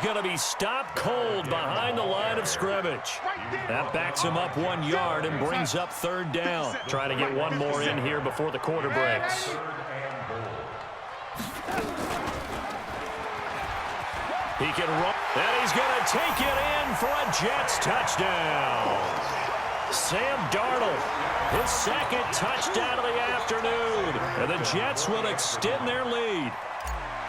going to be stopped cold behind the line of scrimmage. That backs him up 1 yard and brings up third down. Trying to get one more in here before the quarter breaks. He can run, and he's going to take it in for a Jets touchdown. Sam Darnold, his second touchdown of the afternoon, and the Jets will extend their lead.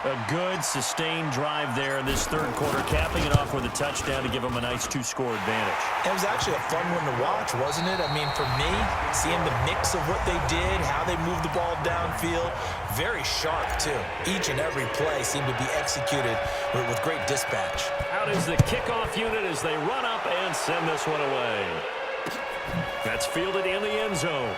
A good, sustained drive there in this third quarter, capping it off with a touchdown to give them a nice 2-score advantage. It was actually a fun one to watch, wasn't it? I mean, for me, seeing the mix of what they did, how they moved the ball downfield, very sharp, too. Each and every play seemed to be executed with great dispatch. Out is the kickoff unit as they run up and send this one away. That's fielded in the end zone.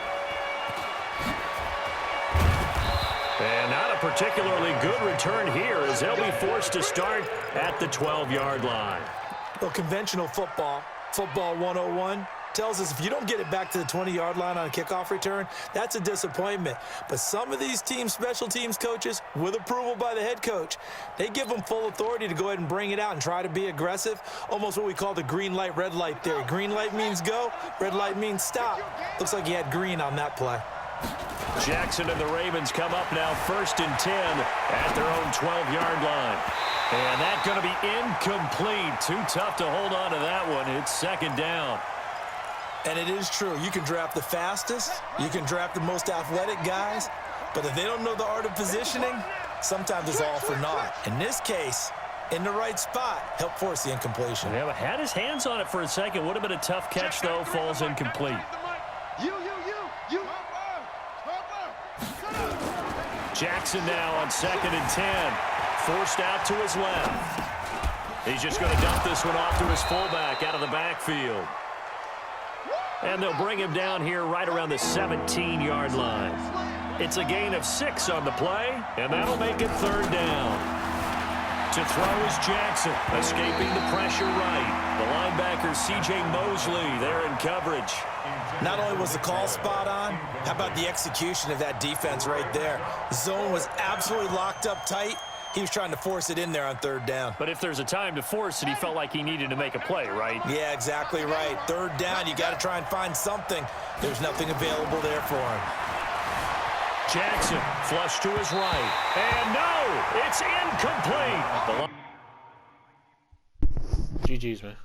And not a particularly good return here as they'll be forced to start at the 12-yard line. Well, conventional football 101, tells us if you don't get it back to the 20-yard line on a kickoff return, that's a disappointment. But some of these teams, special teams coaches, with approval by the head coach, they give them full authority to go ahead and bring it out and try to be aggressive, almost what we call the green light, red light theory. Green light means go, red light means stop. Looks like he had green on that play. Jackson and the Ravens come up now 1st and 10 at their own 12-yard line. And that's going to be incomplete. Too tough to hold on to that one. It's second down. And it is true. You can draft the fastest. You can draft the most athletic guys. But if they don't know the art of positioning, sometimes it's all for naught. In this case, in the right spot, help force the incompletion. Yeah, but had his hands on it for a second. Would have been a tough catch, though. Falls incomplete. Jackson now on 2nd and 10. Forced out to his left. He's just going to dump this one off to his fullback out of the backfield. And they'll bring him down here right around the 17-yard line. It's a gain of 6 on the play, and that'll make it third down. To throw is Jackson, escaping the pressure right. The linebacker, C.J. Mosley, there in coverage. Not only was the call spot on, how about the execution of that defense right there? The zone was absolutely locked up tight. He was trying to force it in there on third down. But if there's a time to force it, he felt like he needed to make a play, right? Yeah, exactly right. Third down, you got to try and find something. There's nothing available there for him. Jackson, flush to his right. And no, it's incomplete. GG's, man.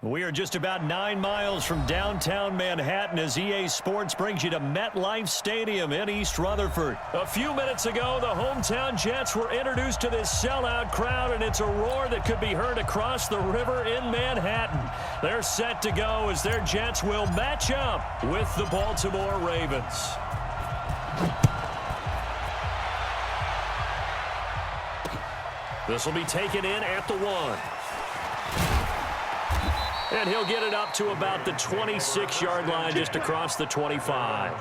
We are just about 9 miles from downtown Manhattan as EA Sports brings you to MetLife Stadium in East Rutherford. A few minutes ago, the hometown Jets were introduced to this sellout crowd, and it's a roar that could be heard across the river in Manhattan. They're set to go as their Jets will match up with the Baltimore Ravens. This will be taken in at the 1. And he'll get it up to about the 26-yard line, just across the 25.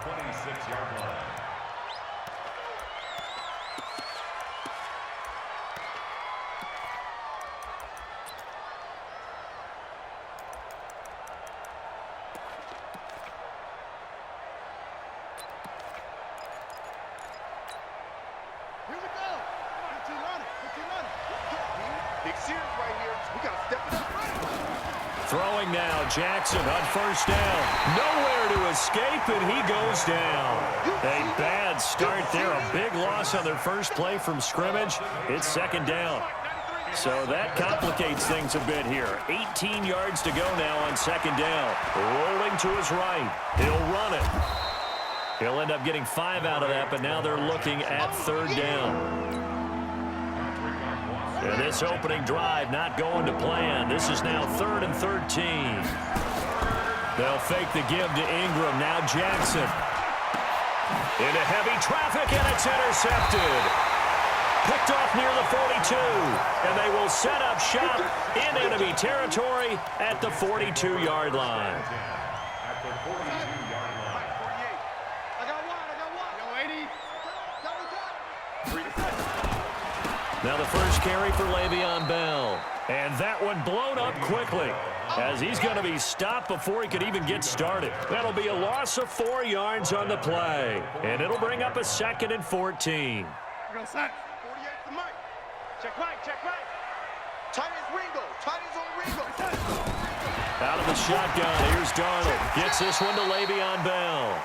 Here we go. 15 on it. 15 on it. Big series right here. We got to step it up right. Throwing now, Jackson on first down. Nowhere to escape, and he goes down. A bad start there. A big loss on their first play from scrimmage. It's second down. So that complicates things a bit here. 18 yards to go now on second down. Rolling to his right. He'll run it. He'll end up getting 5 out of that, but now they're looking at third down. And this opening drive not going to plan. This is now 3rd and 13. They'll fake the give to Ingram. Now Jackson. Into heavy traffic, and it's intercepted. Picked off near the 42. And they will set up shop in enemy territory at the 42-yard line. Now the first carry for Le'Veon Bell. And that one blown up quickly as he's going to be stopped before he could even get started. That'll be a loss of 4 yards on the play. And it'll bring up a 2nd and 14. Go sack. 48 to Mike. Check right, check right. Tight as Ringo. Tight as on Ringo. Out of the shotgun, here's Darnold. Gets this one to Le'Veon Bell.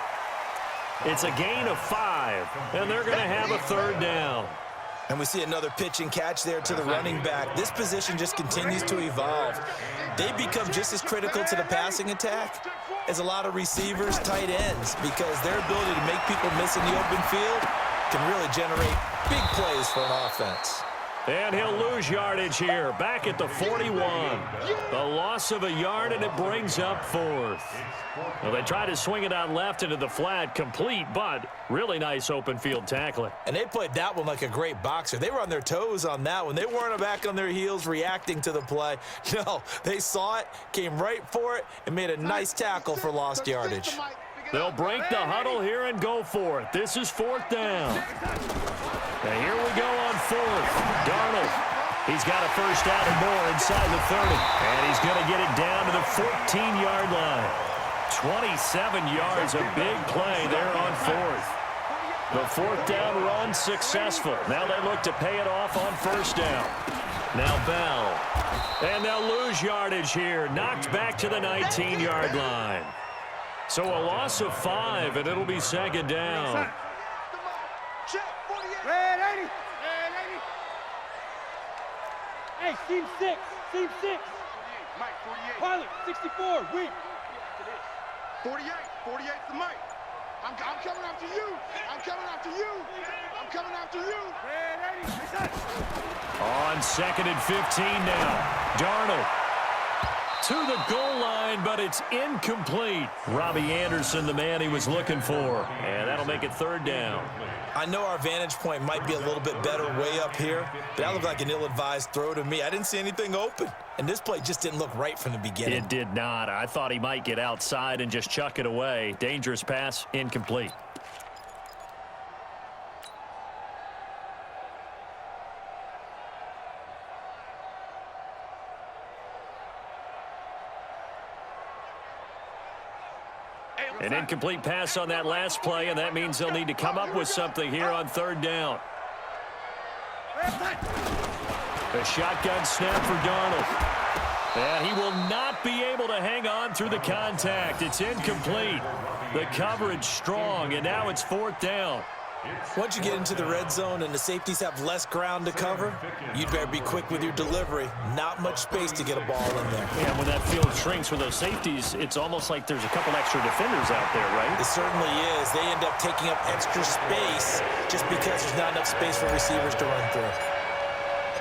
It's a gain of 5, and they're going to have a third down. And we see another pitch and catch there to the running back. This position just continues to evolve. They become just as critical to the passing attack as a lot of receivers, tight ends, because their ability to make people miss in the open field can really generate big plays for an offense. And he'll lose yardage here, back at the 41. The loss of a yard, and it brings up 4th. Well, they try to swing it out left into the flat, complete, but really nice open field tackling. And they played that one like a great boxer. They were on their toes on that one. They weren't back on their heels reacting to the play. No, they saw it, came right for it, and made a nice tackle for lost yardage. They'll break the huddle here and go for it. This is 4th down. And here we go on 4th. Darnold. He's got a first down and more inside the 30. And he's going to get it down to the 14-yard line. 27 yards, a big play there on 4th. The 4th down run successful. Now they look to pay it off on first down. Now Bell. And they'll lose yardage here. Knocked back to the 19-yard line. So a loss of 5, and it'll be second down. Red 80. Hey, team 6. Team 6. Mike, 48. Pilot, 64. Weak. 48 to Mike. I'm coming after you. I'm coming after you. I'm coming after you. Red 80. On 2nd and 15 now. Darnold to the goal line, but it's incomplete. Robbie Anderson, the man he was looking for. And that'll make it third down. I know our vantage point might be a little bit better way up here, but that looked like an ill-advised throw to me. I didn't see anything open, and this play just didn't look right from the beginning. It did not. I thought he might get outside and just chuck it away. Dangerous pass, incomplete. An incomplete pass on that last play, and that means they'll need to come up with something here on third down. A shotgun snap for Darnold. And he will not be able to hang on through the contact. It's incomplete. The coverage strong, and now it's 4th down. Once you get into the red zone and the safeties have less ground to cover, you'd better be quick with your delivery. Not much space to get a ball in there. Yeah, when that field shrinks with those safeties, it's almost like there's a couple extra defenders out there, right? It certainly is. They end up taking up extra space just because there's not enough space for receivers to run through.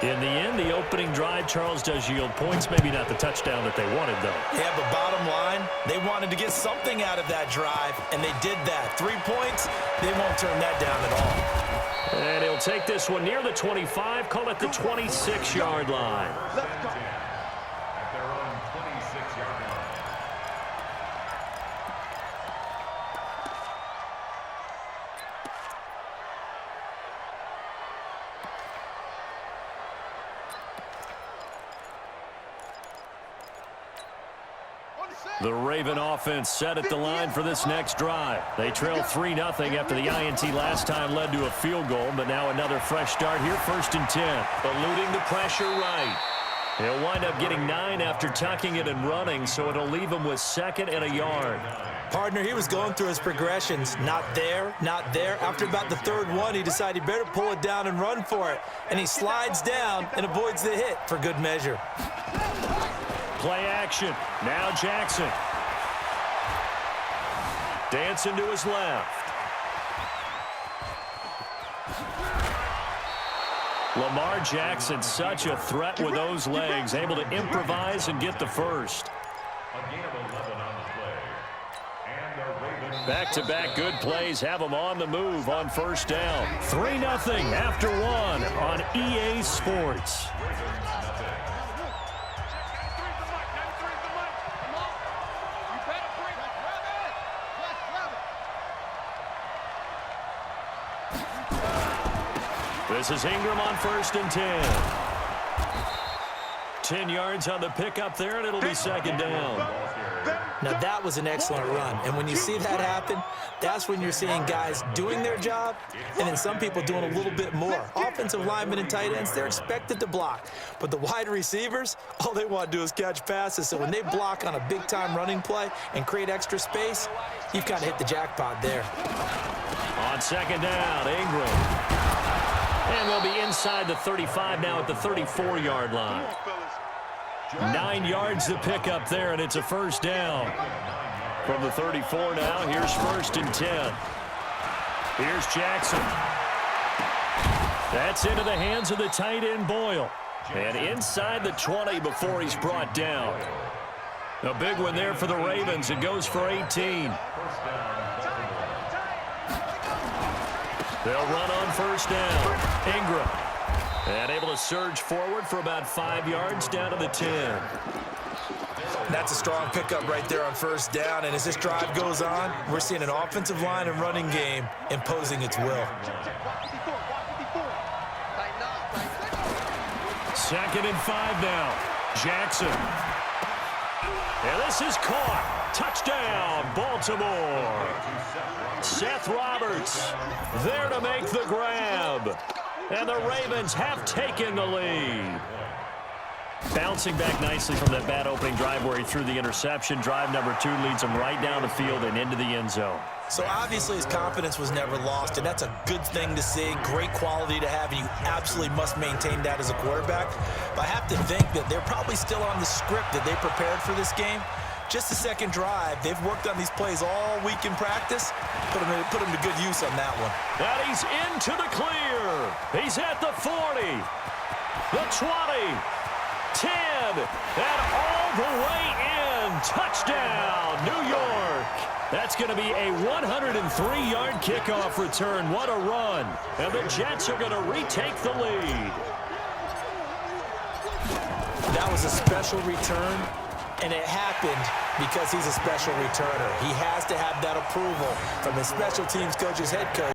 In the end, the opening drive, Charles, does yield points. Maybe not the touchdown that they wanted, though. Yeah, but bottom line, they wanted to get something out of that drive, and they did that. 3 points, they won't turn that down at all. And he'll take this one near the 25, call it the 26-yard line. Let's go. At their own 26-yard line. The Raven offense set at the line for this next drive. They trail 3-0 after the INT last time led to a field goal, but now another fresh start here, 1st and 10. Eluding the pressure right. He'll wind up getting 9 after tucking it and running, so it'll leave him with 2nd and a yard. Partner, he was going through his progressions. Not there, not there. After about the 3rd one, he decided he better pull it down and run for it. And he slides down and avoids the hit for good measure. Play action. Now Jackson. Dancing to his left. Lamar Jackson, such a threat with those legs, able to improvise and get the first. A gain of 11 on the play. And the Ravens. Back-to-back good plays have them on the move on 1st down. 3-0 after 1 on EA Sports. This is Ingram on 1st and 10. 10 yards on the pickup there, and it'll be 2nd down. Now, that was an excellent run. And when you see that happen, that's when you're seeing guys doing their job and then some people doing a little bit more. Offensive linemen and tight ends, they're expected to block. But the wide receivers, all they want to do is catch passes. So when they block on a big-time running play and create extra space, you've kind of hit the jackpot there. On 2nd down, Ingram. And they'll be inside the 35 now at the 34-yard line. 9 yards to pick up there, and it's a 1st down. From the 34 now, here's 1st and 10. Here's Jackson. That's into the hands of the tight end, Boyle. And inside the 20 before he's brought down. A big one there for the Ravens. It goes for 18. They'll run on 1st down. Ingram. And able to surge forward for about 5 yards down to the 10. That's a strong pickup right there on 1st down. And as this drive goes on, we're seeing an offensive line and running game imposing its will. 2nd and 5 now. Jackson. And this is caught. Touchdown, Baltimore. Seth Roberts there to make the grab. And the Ravens have taken the lead. Bouncing back nicely from that bad opening drive where he threw the interception. Drive number 2 leads him right down the field and into the end zone. So obviously his confidence was never lost, and that's a good thing to see, great quality to have, and you absolutely must maintain that as a quarterback. But I have to think that they're probably still on the script that they prepared for this game. Just the 2nd drive, they've worked on these plays all week in practice, put them to good use on that one. And he's into the clear. He's at the 40, the 20, 10, and all the way in. Touchdown, New York. That's going to be a 103-yard kickoff return. What a run. And the Jets are going to retake the lead. That was a special return, and it happened because he's a special returner. He has to have that approval from his special teams coach, his head coach.